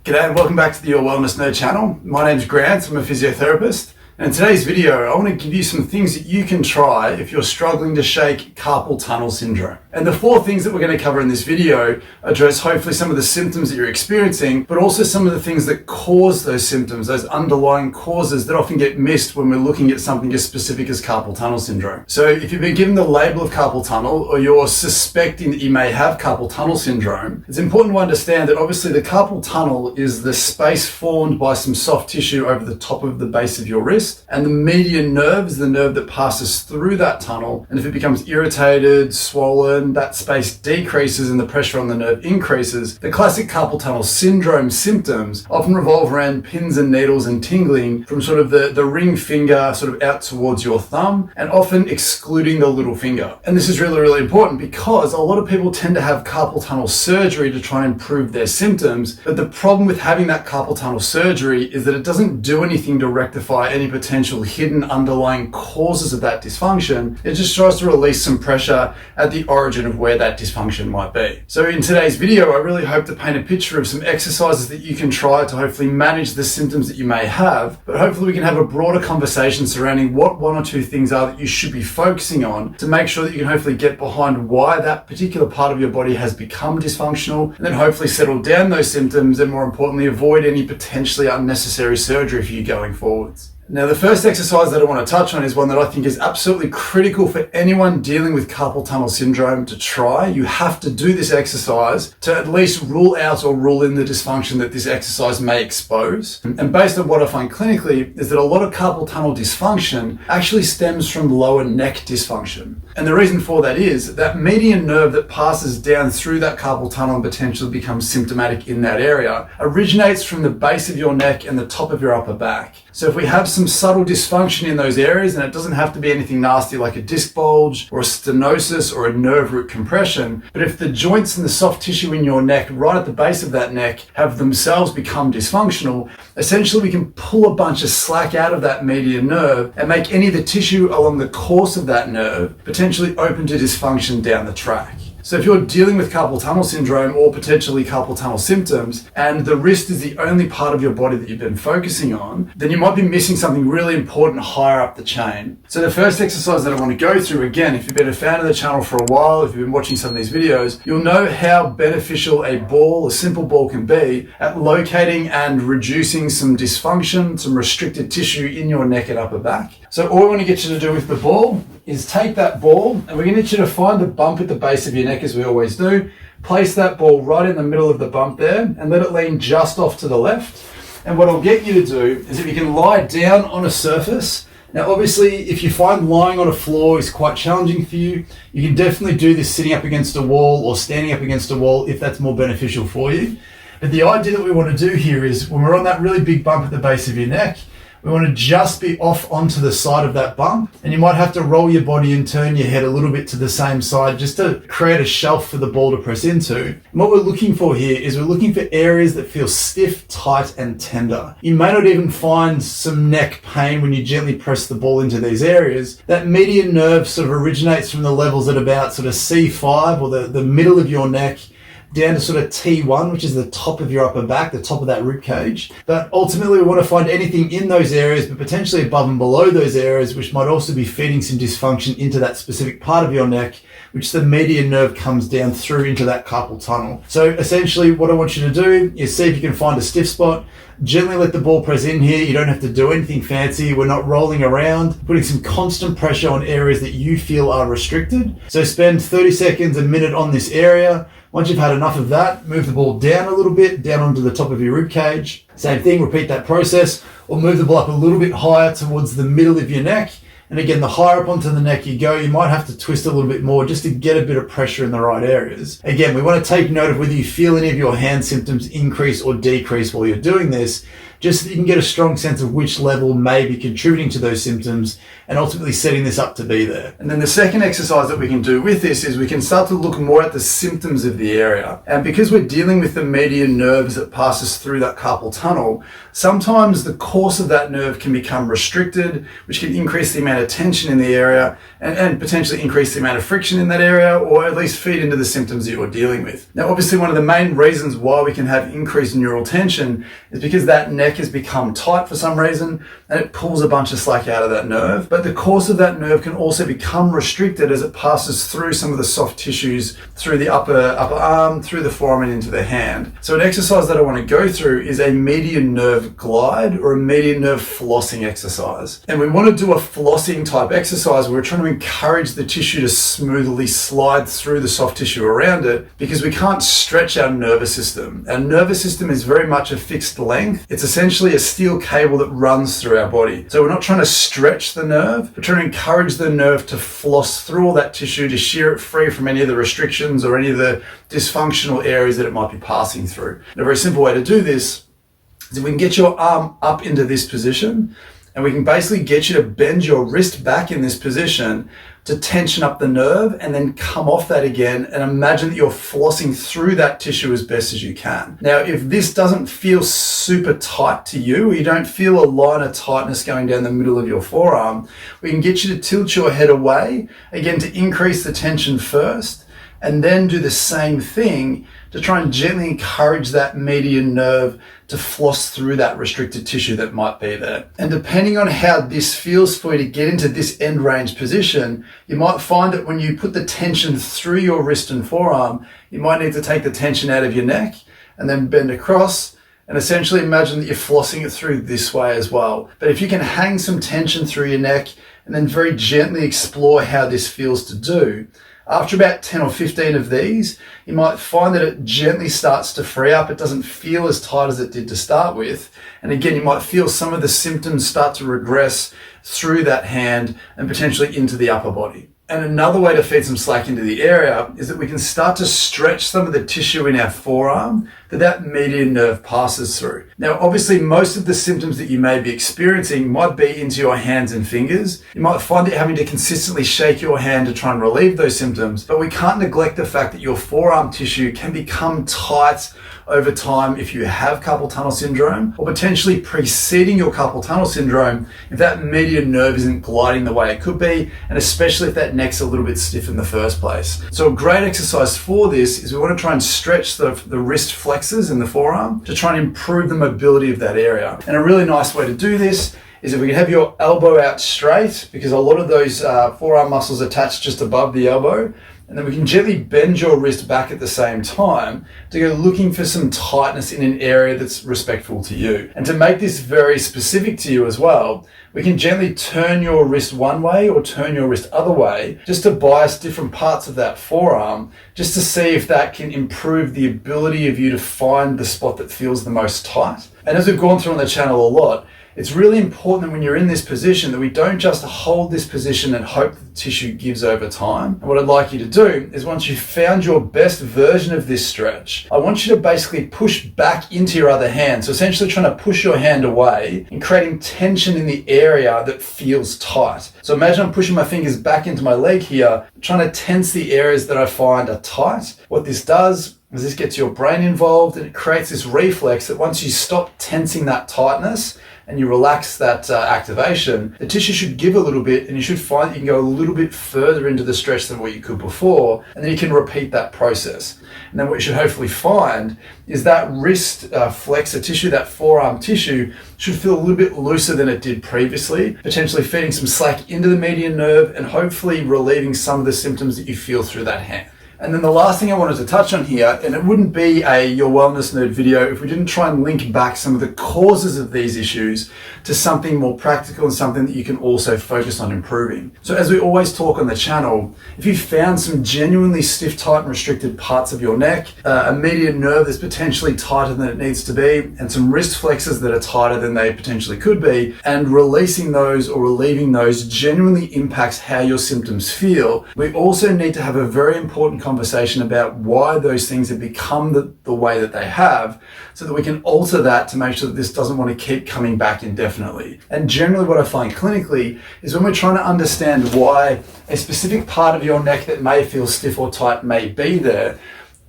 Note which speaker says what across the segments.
Speaker 1: G'day and welcome back to the Your Wellness Nerd channel. My name's Grant, I'm a physiotherapist. And in today's video, I want to give you some things that you can try if you're struggling to shake carpal tunnel syndrome. And the 4 things that we're going to cover in this video address hopefully some of the symptoms that you're experiencing, but also some of the things that cause those symptoms, those underlying causes that often get missed when we're looking at something as specific as carpal tunnel syndrome. So if you've been given the label of carpal tunnel or you're suspecting that you may have carpal tunnel syndrome, it's important to understand that obviously the carpal tunnel is the space formed by some soft tissue over the top of the base of your wrist. And the median nerve is the nerve that passes through that tunnel. And if it becomes irritated, swollen, that space decreases and the pressure on the nerve increases. The classic carpal tunnel syndrome symptoms often revolve around pins and needles and tingling from sort of the ring finger sort of out towards your thumb, and often excluding the little finger. And this is really, really important because a lot of people tend to have carpal tunnel surgery to try and improve their symptoms. But the problem with having that carpal tunnel surgery is that it doesn't do anything to rectify any potential hidden underlying causes of that dysfunction. It just tries to release some pressure at the origin of where that dysfunction might be. So in today's video, I really hope to paint a picture of some exercises that you can try to hopefully manage the symptoms that you may have, but hopefully we can have a broader conversation surrounding what 1 or 2 things are that you should be focusing on to make sure that you can hopefully get behind why that particular part of your body has become dysfunctional, and then hopefully settle down those symptoms and, more importantly, avoid any potentially unnecessary surgery for you going forwards. Now, the first exercise that I want to touch on is one that I think is absolutely critical for anyone dealing with carpal tunnel syndrome to try. You have to do this exercise to at least rule out or rule in the dysfunction that this exercise may expose. And based on what I find clinically is that a lot of carpal tunnel dysfunction actually stems from lower neck dysfunction. And the reason for that is that median nerve that passes down through that carpal tunnel and potentially becomes symptomatic in that area originates from the base of your neck and the top of your upper back. So if we have some subtle dysfunction in those areas, and it doesn't have to be anything nasty like a disc bulge or a stenosis or a nerve root compression, but if the joints and the soft tissue in your neck right at the base of that neck have themselves become dysfunctional, essentially we can pull a bunch of slack out of that median nerve and make any of the tissue along the course of that nerve potentially open to dysfunction down the track. So if you're dealing with carpal tunnel syndrome or potentially carpal tunnel symptoms, and the wrist is the only part of your body that you've been focusing on, then you might be missing something really important higher up the chain. So the first exercise that I want to go through, again, if you've been a fan of the channel for a while, if you've been watching some of these videos, you'll know how beneficial a simple ball can be at locating and reducing some dysfunction, some restricted tissue in your neck and upper back. So all we want to get you to do with the ball is take that ball, and we're going to get you to find the bump at the base of your neck, as we always do. Place that ball right in the middle of the bump there and let it lean just off to the left. And what I'll get you to do is, if you can lie down on a surface. Now obviously if you find lying on a floor is quite challenging for you, you can definitely do this sitting up against a wall or standing up against a wall if that's more beneficial for you. But the idea that we want to do here is, when we're on that really big bump at the base of your neck, we want to just be off onto the side of that bump, and you might have to roll your body and turn your head a little bit to the same side just to create a shelf for the ball to press into. And what we're looking for here is we're looking for areas that feel stiff, tight, and tender. You may not even find some neck pain when you gently press the ball into these areas. That median nerve sort of originates from the levels at about sort of C5, or the middle of your neck, down to sort of T1, which is the top of your upper back, the top of that rib cage. But ultimately we want to find anything in those areas, but potentially above and below those areas, which might also be feeding some dysfunction into that specific part of your neck, which the median nerve comes down through into that carpal tunnel. So essentially what I want you to do is see if you can find a stiff spot. Gently let the ball press in here. You don't have to do anything fancy. We're not rolling around, putting some constant pressure on areas that you feel are restricted. So spend 30 seconds, a minute on this area. Once you've had enough of that, move the ball down a little bit, down onto the top of your rib cage. Same thing, repeat that process, or move the ball up a little bit higher towards the middle of your neck. And again, the higher up onto the neck you go, you might have to twist a little bit more just to get a bit of pressure in the right areas. Again, we want to take note of whether you feel any of your hand symptoms increase or decrease while you're doing this, just so that you can get a strong sense of which level may be contributing to those symptoms and ultimately setting this up to be there. And then the second exercise that we can do with this is we can start to look more at the symptoms of the area. And because we're dealing with the median nerves that passes through that carpal tunnel, sometimes the course of that nerve can become restricted, which can increase the amount amount of tension in the area and potentially increase the amount of friction in that area, or at least feed into the symptoms that you're dealing with. Now, obviously, one of the main reasons why we can have increased neural tension is because that neck has become tight for some reason and it pulls a bunch of slack out of that nerve. But the course of that nerve can also become restricted as it passes through some of the soft tissues, through the upper arm, through the forearm and into the hand. So an exercise that I want to go through is a median nerve glide or a median nerve flossing exercise. And we want to do a flossing type exercise where we're trying to encourage the tissue to smoothly slide through the soft tissue around it, because we can't stretch our nervous system. Our nervous system is very much a fixed length. It's essentially a steel cable that runs through our body. So we're not trying to stretch the nerve, we're trying to encourage the nerve to floss through all that tissue, to shear it free from any of the restrictions or any of the dysfunctional areas that it might be passing through. And a very simple way to do this is if we can get your arm up into this position, and we can basically get you to bend your wrist back in this position to tension up the nerve and then come off that again, and imagine that you're flossing through that tissue as best as you can. Now, if this doesn't feel super tight to you, or you don't feel a line of tightness going down the middle of your forearm, we can get you to tilt your head away, again, to increase the tension first, and then do the same thing to try and gently encourage that median nerve to floss through that restricted tissue that might be there. And depending on how this feels for you to get into this end range position, you might find that when you put the tension through your wrist and forearm, you might need to take the tension out of your neck and then bend across and essentially imagine that you're flossing it through this way as well. But if you can hang some tension through your neck and then very gently explore how this feels to do, after about 10 or 15 of these, you might find that it gently starts to free up. It doesn't feel as tight as it did to start with. And again, you might feel some of the symptoms start to regress through that hand and potentially into the upper body. And another way to feed some slack into the area is that we can start to stretch some of the tissue in our forearm that median nerve passes through. Now, obviously, most of the symptoms that you may be experiencing might be into your hands and fingers. You might find that you're having to consistently shake your hand to try and relieve those symptoms, but we can't neglect the fact that your forearm tissue can become tight over time if you have carpal tunnel syndrome, or potentially preceding your carpal tunnel syndrome if that median nerve isn't gliding the way it could be, and especially if that neck's a little bit stiff in the first place. So a great exercise for this is we want to try and stretch the wrist flexors in the forearm to try and improve the mobility of that area. And a really nice way to do this is if we can have your elbow out straight, because a lot of those forearm muscles attach just above the elbow, and then we can gently bend your wrist back at the same time to go looking for some tightness in an area that's respectful to you. And to make this very specific to you as well, we can gently turn your wrist one way or turn your wrist other way, just to bias different parts of that forearm, just to see if that can improve the ability of you to find the spot that feels the most tight. And as we've gone through on the channel a lot, it's really important that when you're in this position that we don't just hold this position and hope that the tissue gives over time. And what I'd like you to do is, once you've found your best version of this stretch, I want you to basically push back into your other hand. So essentially trying to push your hand away and creating tension in the area that feels tight. So imagine I'm pushing my fingers back into my leg here, trying to tense the areas that I find are tight. What this does is this gets your brain involved, and it creates this reflex that once you stop tensing that tightness and you relax that activation, the tissue should give a little bit, and you should find that you can go a little bit further into the stretch than what you could before, and then you can repeat that process. And then what you should hopefully find is that wrist flexor tissue, that forearm tissue, should feel a little bit looser than it did previously, potentially feeding some slack into the median nerve and hopefully relieving some of the symptoms that you feel through that hand. And then the last thing I wanted to touch on here, and it wouldn't be a Your Wellness Nerd video if we didn't try and link back some of the causes of these issues to something more practical and something that you can also focus on improving. So as we always talk on the channel, if you found some genuinely stiff, tight and restricted parts of your neck, a median nerve that's potentially tighter than it needs to be, and some wrist flexors that are tighter than they potentially could be, and releasing those or relieving those genuinely impacts how your symptoms feel, we also need to have a very important conversation about why those things have become the way that they have, so that we can alter that to make sure that this doesn't want to keep coming back indefinitely. And generally what I find clinically is when we're trying to understand why a specific part of your neck that may feel stiff or tight may be there,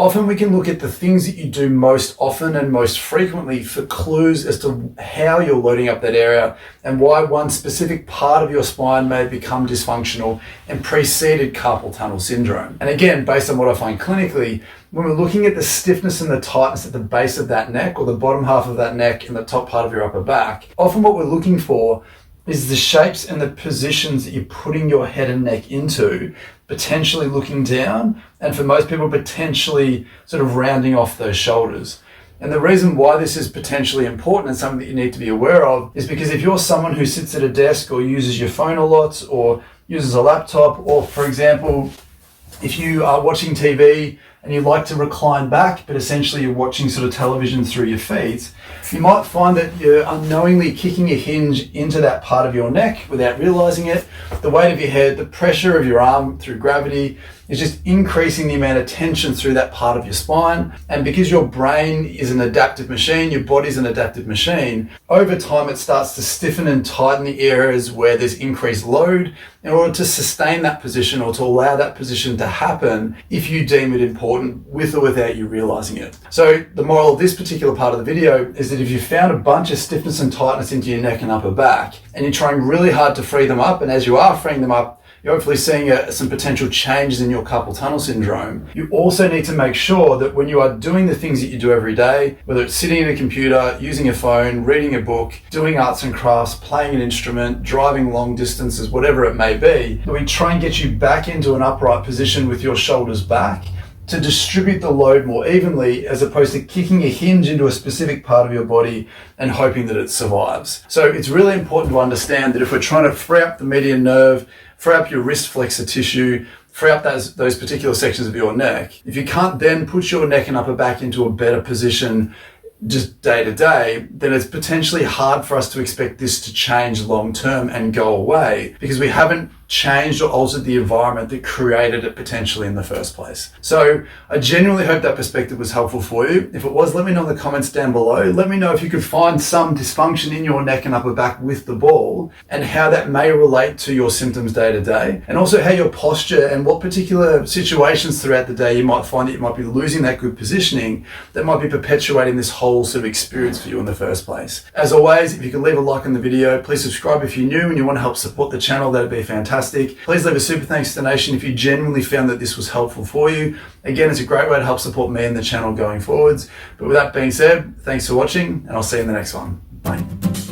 Speaker 1: Often we can look at the things that you do most often and most frequently for clues as to how you're loading up that area and why one specific part of your spine may become dysfunctional and preceded carpal tunnel syndrome. And again, based on what I find clinically, when we're looking at the stiffness and the tightness at the base of that neck or the bottom half of that neck and the top part of your upper back, often what we're looking for is the shapes and the positions that you're putting your head and neck into, potentially looking down, and for most people, potentially sort of rounding off those shoulders. And the reason why this is potentially important and something that you need to be aware of is because if you're someone who sits at a desk or uses your phone a lot or uses a laptop, or for example, if you are watching TV and you like to recline back, but essentially you're watching sort of television through your feet, you might find that you're unknowingly kicking a hinge into that part of your neck without realizing it. The weight of your head, the pressure of your arm through gravity is just increasing the amount of tension through that part of your spine. And because your brain is an adaptive machine, your body's an adaptive machine, over time it starts to stiffen and tighten the areas where there's increased load in order to sustain that position or to allow that position to happen if you deem it important, with or without you realizing it. So the moral of this particular part of the video is that if you found a bunch of stiffness and tightness into your neck and upper back, and you're trying really hard to free them up, and as you are freeing them up, you're hopefully seeing some potential changes in your carpal tunnel syndrome. You also need to make sure that when you are doing the things that you do every day, whether it's sitting at a computer, using a phone, reading a book, doing arts and crafts, playing an instrument, driving long distances, whatever it may be, that we try and get you back into an upright position with your shoulders back to distribute the load more evenly, as opposed to kicking a hinge into a specific part of your body and hoping that it survives. So it's really important to understand that if we're trying to free up the median nerve, free up your wrist flexor tissue, free up those particular sections of your neck, if you can't then put your neck and upper back into a better position just day to day, then it's potentially hard for us to expect this to change long term and go away because we haven't changed or altered the environment that created it potentially in the first place. So I genuinely hope that perspective was helpful for you. If it was, let me know in the comments down below. Let me know if you could find some dysfunction in your neck and upper back with the ball and how that may relate to your symptoms day to day, and also how your posture and what particular situations throughout the day you might find that you might be losing that good positioning that might be perpetuating this whole sort of experience for you in the first place. As always, if you could leave a like on the video, please subscribe if you're new and you want to help support the channel, that'd be fantastic. Please leave a super thanks donation if you genuinely found that this was helpful for you. Again, it's a great way to help support me and the channel going forwards. But with that being said, thanks for watching, and I'll see you in the next one. Bye.